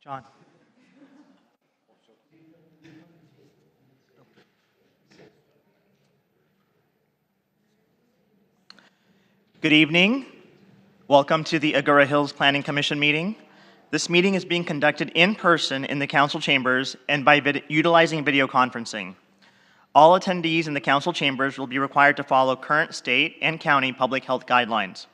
John. Good evening. Welcome to the Agoura Hills Planning Commission meeting. This meeting is being conducted in person in the council chambers and by utilizing video conferencing. All attendees in the council chambers will be required to follow current state and county public health guidelines.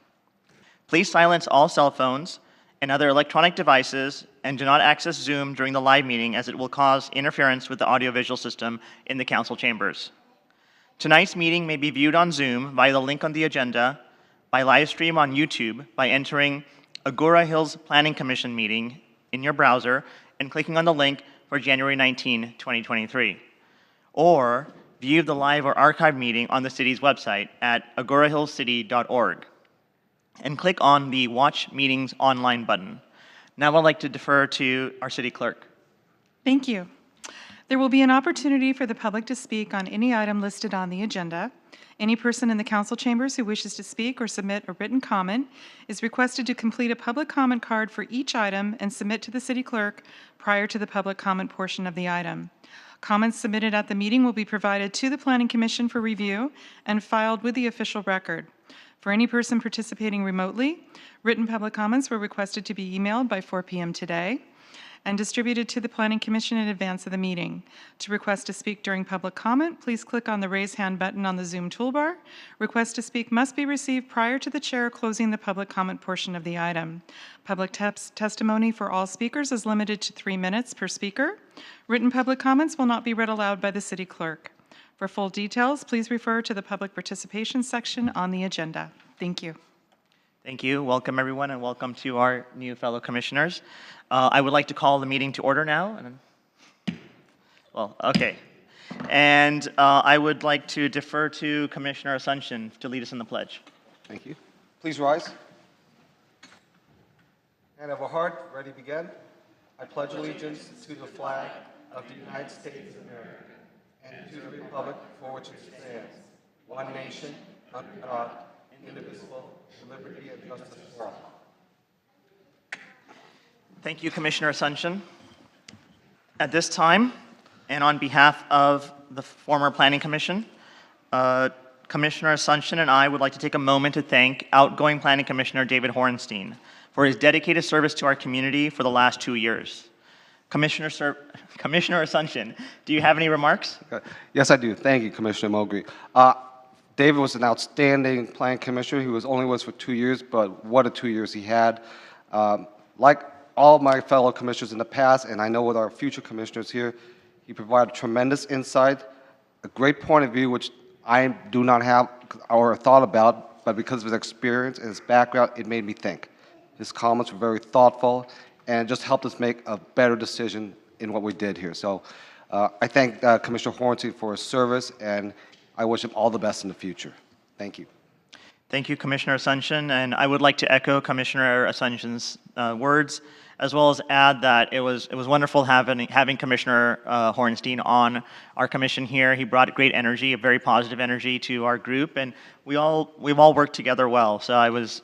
Please silence all cell phones and other electronic devices and do not access Zoom during the live meeting as it will cause interference with the audiovisual system in the council chambers. Tonight's meeting may be viewed on Zoom via the link on the agenda, by live stream on YouTube by entering Agoura Hills Planning Commission meeting in your browser and clicking on the link for January 19, 2023. Or view the live or archived meeting on the city's website at agourahillscity.org and click on the Watch Meetings Online button. Now I'd like to defer to our city clerk. Thank you. There will be an opportunity for the public to speak on any item listed on the agenda. Any person in the council chambers who wishes to speak or submit a written comment is requested to complete a public comment card for each item and submit to the city clerk prior to the public comment portion of the item. Comments submitted at the meeting will be provided to the Planning Commission for review and filed with the official record. For any person participating remotely, written public comments were requested to be emailed by 4 p.m. today and distributed to the Planning Commission in advance of the meeting. To request to speak during public comment, please click on the Raise Hand button on the Zoom toolbar. Request to speak must be received prior to the chair closing the public comment portion of the item. Public testimony for all speakers is limited to 3 minutes per speaker. Written public comments will not be read aloud by the city clerk. For full details, please refer to the public participation section on the agenda. Thank you. Thank you. Welcome, everyone, and welcome to our new fellow commissioners. I would like to call the meeting to order now. Okay. And I would like to defer to Commissioner Asuncion to lead us in the pledge. Thank you. Please rise. Hand of our heart, ready to begin. I pledge allegiance to the flag of the United States of America and to the republic for which it stands, one nation, under God, indivisible, with liberty and justice for all. Thank you, Commissioner Asuncion. At this time, and on behalf of the former Planning Commission, Commissioner Asuncion and I would like to take a moment to thank outgoing Planning Commissioner David Horenstein for his dedicated service to our community for the last 2 years. Commissioner Asuncion, do you have any remarks? Yes, I do. Thank you, Commissioner Mowgli. David was an outstanding Planning Commissioner. He was only with us for 2 years, but what a 2 years he had. Like all of my fellow commissioners in the past, and I know with our future commissioners here, he provided tremendous insight, a great point of view, which I do not have or thought about, but because of his experience and his background, it made me think. His comments were very thoughtful and just helped us make a better decision in what we did here. So I thank Commissioner Horenstein for his service, and I wish him all the best in the future. Thank you. Thank you, Commissioner Asuncion, and I would like to echo Commissioner Asuncion's words, as well as add that it was wonderful having Commissioner Horenstein on our commission here. He brought great energy, a very positive energy to our group, and we've all worked together well. So I was,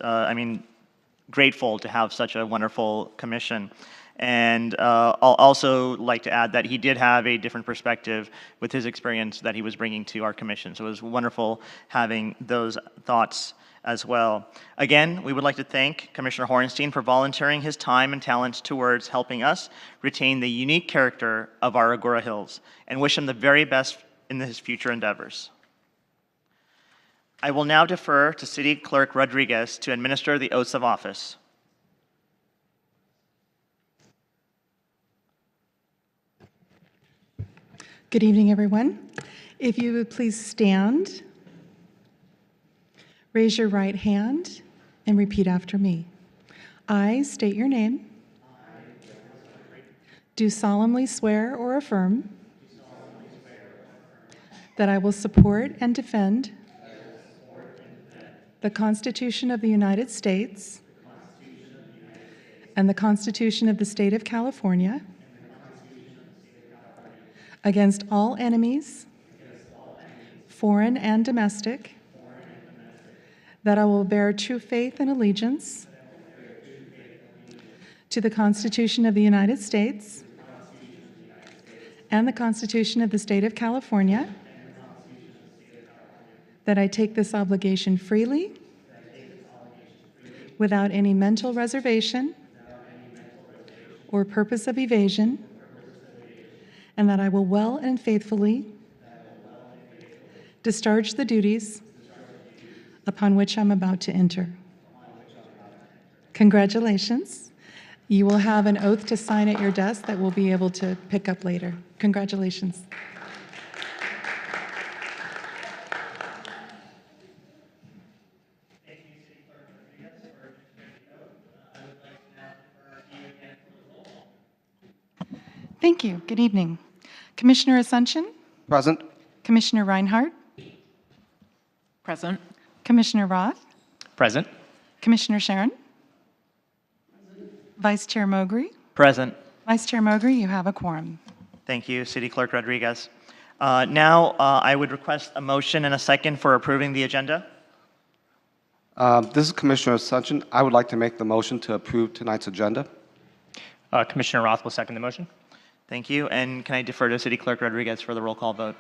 grateful to have such a wonderful commission. And I'll also like to add that he did have a different perspective with his experience that he was bringing to our commission. So it was wonderful having those thoughts as well. Again, we would like to thank Commissioner Horenstein for volunteering his time and talents towards helping us retain the unique character of our Agoura Hills and wish him the very best in his future endeavors. I will now defer to City Clerk Rodriguez to administer the oaths of office. Good evening, everyone. If you would please stand, raise your right hand, and repeat after me. I state your name. Do solemnly swear or affirm that I will support and defend the Constitution of the United States and the Constitution of the State of California against all enemies, foreign and domestic, that I will bear true faith and allegiance to the Constitution of the United States and the Constitution of the State of California, that I take this obligation freely without any mental reservation or purpose of evasion, and that I will well and faithfully discharge the duties upon which I'm about to enter. Congratulations. You will have an oath to sign at your desk that we'll be able to pick up later. Congratulations. Thank you. Good evening. Commissioner Asuncion, Present. Commissioner Reinhardt, Present. Commissioner Roth, Present. Commissioner Sharon, Vice Chair Mowgri. Present. Vice Chair Mowgri, you have a quorum. Thank you, City Clerk Rodriguez. Now, I would request a motion and a second for approving the agenda. This is Commissioner Asuncion. I would like to make the motion to approve tonight's agenda. Commissioner Roth will second the motion. Thank you. And can I defer to City Clerk Rodriguez for the roll call vote?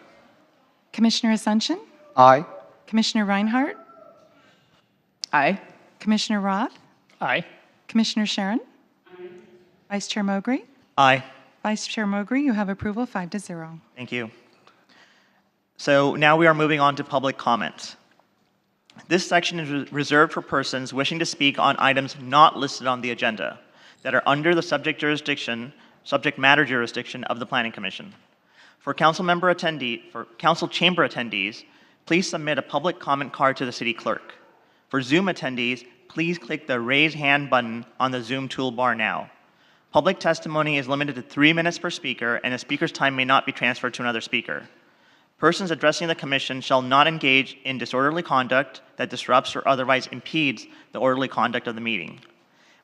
Commissioner Asuncion, Aye. Commissioner Reinhardt, Aye. Commissioner Roth, Aye. Commissioner Sharon, Vice Chair Mowgri. Aye. Vice Chair Mowgri, you have approval 5-0. Thank you. So now we are moving on to public comment. This section is reserved for persons wishing to speak on items not listed on the agenda that are under the subject matter jurisdiction of the Planning Commission. For council chamber attendees, please submit a public comment card to the city clerk. For Zoom attendees, please click the raise hand button on the Zoom toolbar now. Public testimony is limited to 3 minutes per speaker, and a speaker's time may not be transferred to another speaker. Persons addressing the commission shall not engage in disorderly conduct that disrupts or otherwise impedes the orderly conduct of the meeting.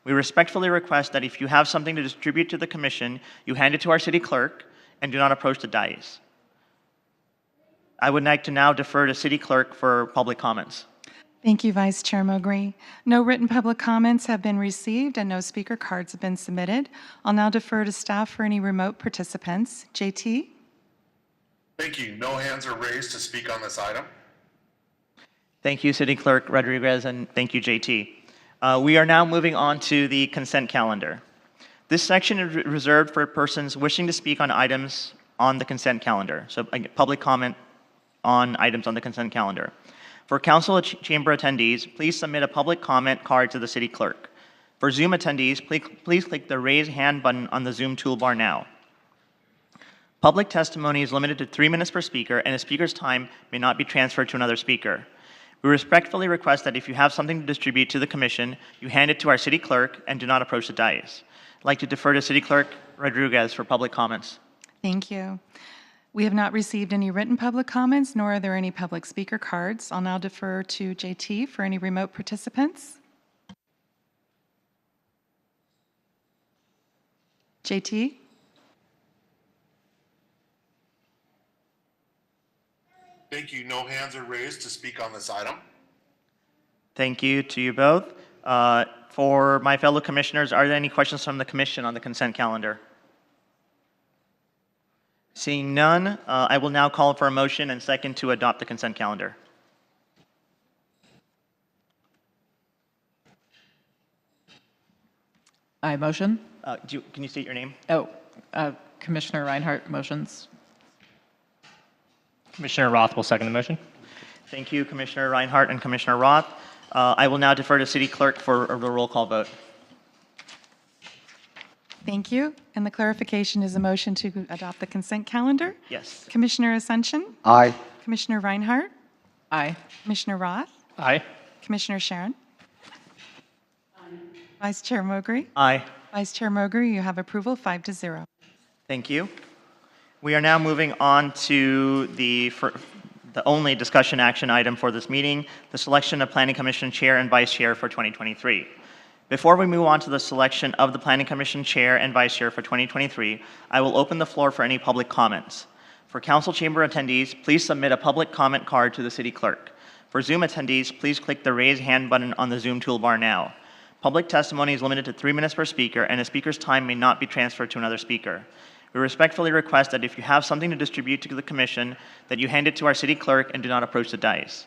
We respectfully request that if you have something to distribute to the commission, you hand it to our city clerk and do not approach the dais. I would like to now defer to city clerk for public comments. Thank you, Vice Chair Mowgri. No written public comments have been received and no speaker cards have been submitted. I'll now defer to staff for any remote participants. JT? Thank you. No hands are raised to speak on this item. Thank you, City Clerk Rodriguez, and thank you, JT. We are now moving on to the consent calendar. This section is reserved for persons wishing to speak on items on the consent calendar, so public comment on items on the consent calendar. For council chamber attendees, please submit a public comment card to the city clerk. For Zoom attendees, please click the raise hand button on the Zoom toolbar now. Public testimony is limited to 3 minutes per speaker, and a speaker's time may not be transferred to another speaker. We respectfully request that if you have something to distribute to the commission, you hand it to our city clerk and do not approach the dais. I'd like to defer to City Clerk Rodriguez for public comments. Thank you. We have not received any written public comments, nor are there any public speaker cards. I'll now defer to JT for any remote participants. JT? Thank you. No hands are raised to speak on this item. Thank you to you both. For my fellow commissioners, are there any questions from the commission on the consent calendar? Seeing none, I will now call for a motion and second to adopt the consent calendar. I motion. Can you state your name? Oh, Commissioner Reinhardt motions. Commissioner Roth will second the motion. Thank you, Commissioner Reinhardt and Commissioner Roth. I will now defer to City Clerk for the roll call vote. Thank you. And the clarification is a motion to adopt the consent calendar. Yes. Commissioner Asuncion, Aye. Commissioner Reinhardt, Aye. Commissioner Roth, Aye. Commissioner Sharon. Vice Chair Mowgri. Aye. Vice Chair Mowgri, you have approval 5-0. Thank you. We are now moving on to the only discussion action item for this meeting, the selection of Planning Commission Chair and Vice Chair for 2023. Before we move on to the selection of the Planning Commission Chair and Vice Chair for 2023, I will open the floor for any public comments. For council chamber attendees, please submit a public comment card to the city clerk. For Zoom attendees, please click the raise hand button on the Zoom toolbar now. Public testimony is limited to 3 minutes per speaker, and a speaker's time may not be transferred to another speaker. We respectfully request that if you have something to distribute to the commission, that you hand it to our city clerk and do not approach the dais.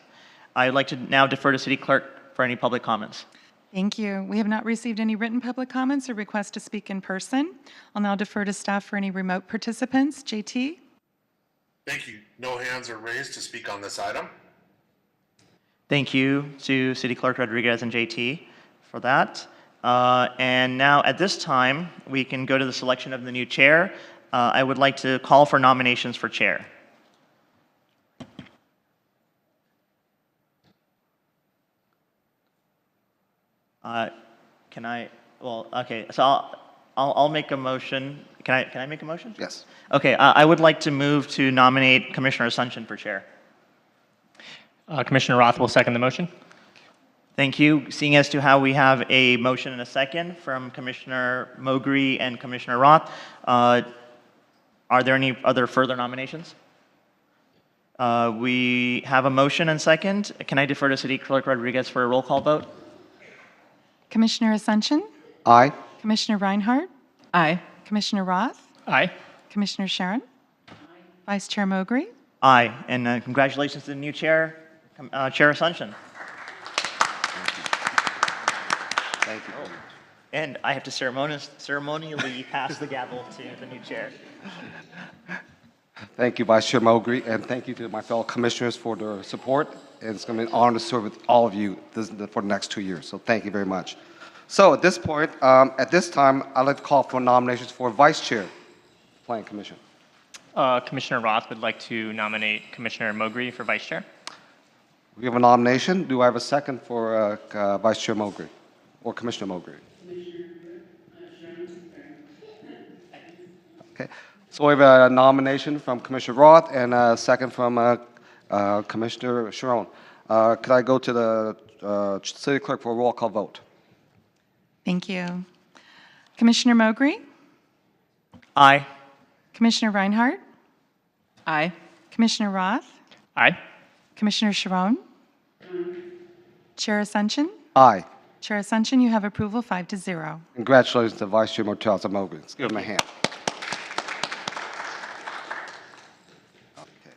I would like to now defer to city clerk for any public comments. Thank you. We have not received any written public comments or requests to speak in person. I'll now defer to staff for any remote participants. JT? Thank you. No hands are raised to speak on this item. Thank you to City Clerk Rodriguez and JT for that. And now at this time, we can go to the selection of the new chair. I would like to call for nominations for chair. Can I, well, okay, so I'll make a motion. Can I make a motion? Yes. Okay, I would like to move to nominate Commissioner Asuncion for chair. Commissioner Roth will second the motion. Thank you. Seeing as to how we have a motion and a second from Commissioner Mowgri and Commissioner Roth, are there any other further nominations? We have a motion and second. Can I defer to City Clerk Rodriguez for a roll call vote? Commissioner Asuncion? Aye. Commissioner Reinhardt? Aye. Commissioner Roth? Aye. Commissioner Sharon? Vice Chair Mowgri? Aye, and congratulations to the new chair, Chair Asuncion. Thank you. And I have to ceremonially pass the gavel to the new chair. Thank you, Vice Chair Mowgri, and thank you to my fellow commissioners for their support. And it's going to be an honor to serve with all of you for the next 2 years. So thank you very much. So at this point, at this time, I'd like to call for nominations for Vice Chair, Planning Commission. Commissioner Roth would like to nominate Commissioner Mowgri for vice chair. We have a nomination. Do I have a second for Vice Chair Mowgri or Commissioner Mowgri? Okay. So we have a nomination from Commissioner Roth and a second from Commissioner Sharon. Could I go to the City Clerk for a roll call vote? Thank you. Commissioner Mowgri? Aye. Commissioner Reinhardt? Aye. Commissioner Roth? Aye. Commissioner Sharon? Chair Asuncion? Aye. Chair Asuncion, you have approval 5-0. Congratulations to Vice Chair Morteza Mowgri. Let's give him a hand. Okay.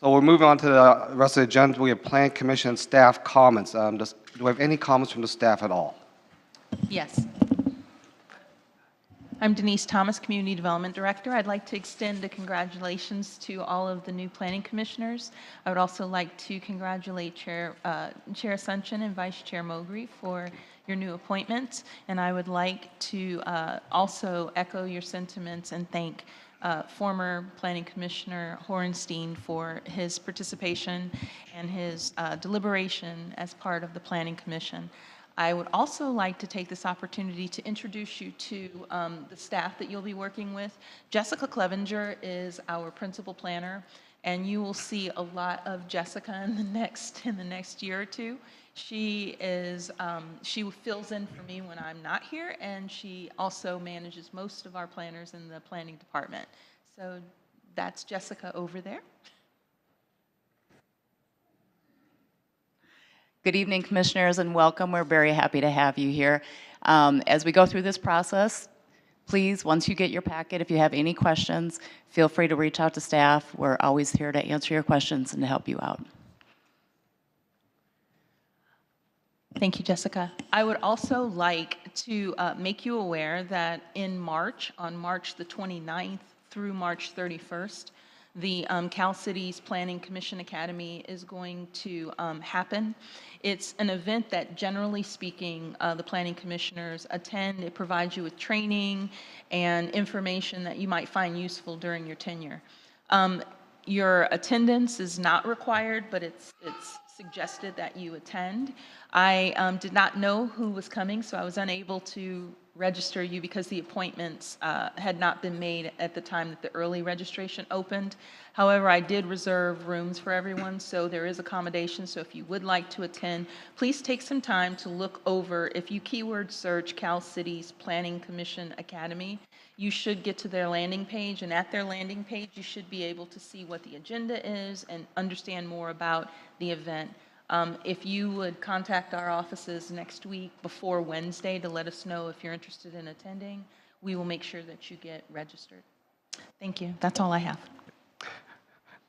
So we're moving on to the rest of the agenda. We have Plan Commission staff comments. Do we have any comments from the staff at all? Yes. I'm Denise Thomas, Community Development Director. I'd like to extend a congratulations to all of the new planning commissioners. I would also like to congratulate Chair Asuncion and Vice Chair Mowgri for your new appointments. And I would like to also echo your sentiments and thank former Planning Commissioner Horenstein for his participation and his deliberation as part of the Planning Commission. I would also like to take this opportunity to introduce you to the staff that you'll be working with. Jessica Clevenger is our principal planner, and you will see a lot of Jessica in the next year or two. She fills in for me when I'm not here, and she also manages most of our planners in the planning department. So that's Jessica over there. Good evening, commissioners, and welcome. We're very happy to have you here. As we go through this process, please, once you get your packet, if you have any questions, feel free to reach out to staff. We're always here to answer your questions and to help you out. Thank you, Jessica. I would also like to make you aware that in March, on March the 29th through March 31st, the Cal Cities Planning Commission Academy is going to happen. It's an event that, generally speaking, the planning commissioners attend. It provides you with training and information that you might find useful during your tenure. Your attendance is not required, but it's suggested that you attend. I did not know who was coming, so I was unable to register you because the appointments had not been made at the time that the early registration opened. However, I did reserve rooms for everyone, so there is accommodation. So if you would like to attend, please take some time to look over. If you keyword search Cal Cities Planning Commission Academy, you should get to their landing page, and at their landing page, you should be able to see what the agenda is and understand more about the event. If you would contact our offices next week before Wednesday to let us know if you're interested in attending, we will make sure that you get registered. Thank you. That's all I have.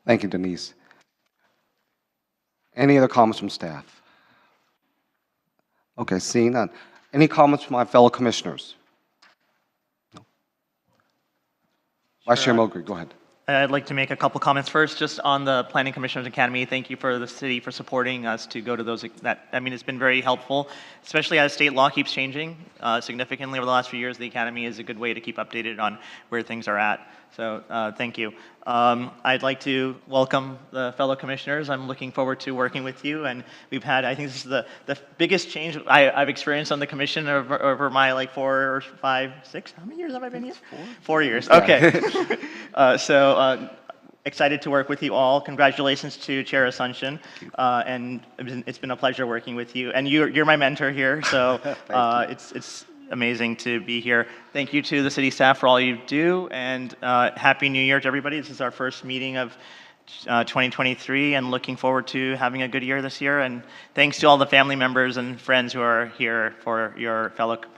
Thank you, Denise. Any other comments from staff? Okay, seeing none. Any comments from my fellow commissioners? No. Vice Chair Mowgli, go ahead. I'd like to make a couple comments first, just on the Planning Commissioners Academy. Thank you for the city for supporting us to go to those. It's been very helpful, especially as state law keeps changing significantly over the last few years. The Academy is a good way to keep updated on where things are at. So thank you. I'd like to welcome the fellow commissioners. I'm looking forward to working with you. And we've had, I think this is the biggest change I've experienced on the commission over my like 4 or 5, 6, how many years have I been here? 4 years, okay. Excited to work with you all. Congratulations to Chair Asuncion. And it's been a pleasure working with you. And you're my mentor here, so it's amazing to be here. Thank you to the city staff for all you do, and Happy New Year to everybody. This is our first meeting of 2023, and looking forward to having a good year this year. And thanks to all the family members and friends who are here for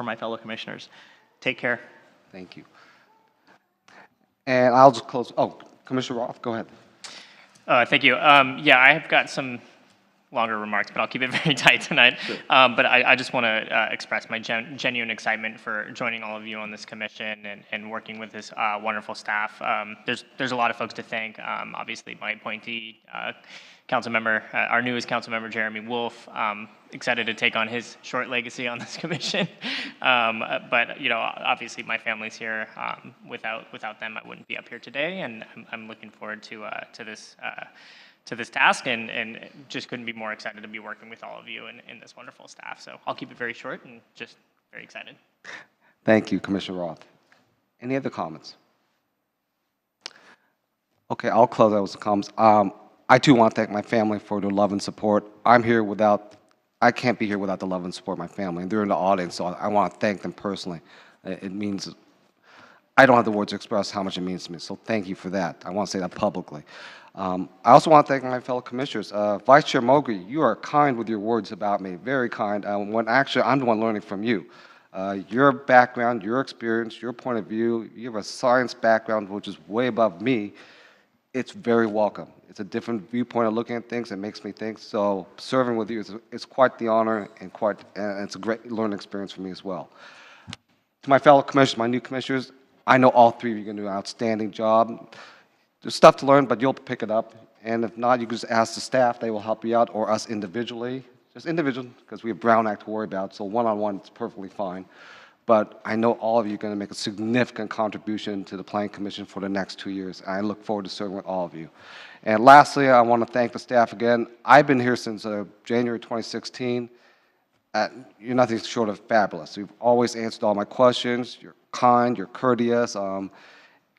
my fellow commissioners. Take care. Thank you. And I'll just close. Oh, Commissioner Roth, go ahead. Thank you. Yeah, I have got some longer remarks, but I'll keep it very tight tonight. Sure. But I just want to express my genuine excitement for joining all of you on this commission and working with this wonderful staff. There's a lot of folks to thank. Obviously, my appointee, council member, our newest council member, Jeremy Wolf. Excited to take on his short legacy on this commission. But obviously my family's here. Without them, I wouldn't be up here today, and I'm looking forward to this task, and just couldn't be more excited to be working with all of you and this wonderful staff. So I'll keep it very short and just very excited. Thank you, Commissioner Roth. Any other comments? Okay, I'll close out with some comments. I too want to thank my family for their love and support. I can't be here without the love and support of my family, and they're in the audience, so I want to thank them personally. It means, I don't have the words to express how much it means to me, so thank you for that. I want to say that publicly. I also want to thank my fellow commissioners. Vice Chair Mowgli, you are kind with your words about me, very kind, when actually I'm the one learning from you. Your background, your experience, your point of view, you have a science background which is way above me. It's very welcome. It's a different viewpoint of looking at things. It makes me think. So serving with you is quite the honor, and it's a great learning experience for me as well. To my fellow commissioners, my new commissioners, I know all three of you are going to do an outstanding job. There's stuff to learn, but you'll pick it up. And if not, you can just ask the staff. They will help you out, or us individually. Just individual, because we have Brown Act to worry about. So one-on-one, it's perfectly fine. But I know all of you are going to make a significant contribution to the Planning Commission for the next 2 years. I look forward to serving with all of you. And lastly, I want to thank the staff again. I've been here since January 2016. You're nothing short of fabulous. You've always answered all my questions. You're kind, you're courteous.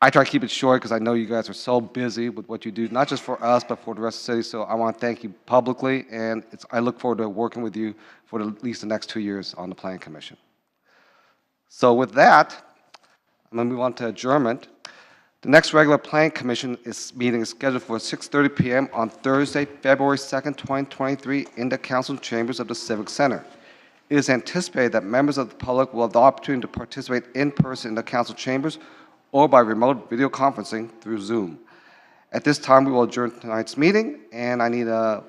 I try to keep it short because I know you guys are so busy with what you do, not just for us, but for the rest of the city. So I want to thank you publicly, and I look forward to working with you for at least the next 2 years on the Planning Commission. So with that, I'm going to move on to adjournment. The next regular Planning Commission meeting is scheduled for 6:30 p.m. on Thursday, February 2nd, 2023, in the council chambers of the Civic Center. It is anticipated that members of the public will have the opportunity to participate in person in the council chambers or by remote video conferencing through Zoom. At this time, we will adjourn tonight's meeting, and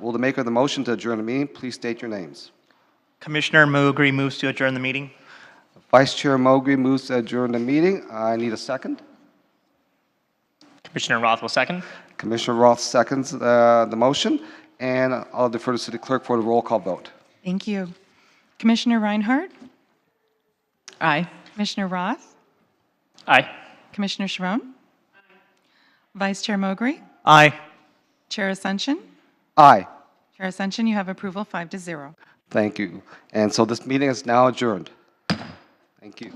will the maker of the motion to adjourn the meeting please state your names? Commissioner Mowgli moves to adjourn the meeting. Vice Chair Mowgli moves to adjourn the meeting. I need a second. Commissioner Roth will second. Commissioner Roth seconds the motion, and I'll defer to City Clerk for the roll call vote. Thank you. Commissioner Reinhardt? Aye. Commissioner Roth? Aye. Commissioner Sharon? Vice Chair Mowgli? Aye. Chair Asuncion? Aye. Chair Asuncion, you have approval 5-0. Thank you. And so this meeting is now adjourned. Thank you.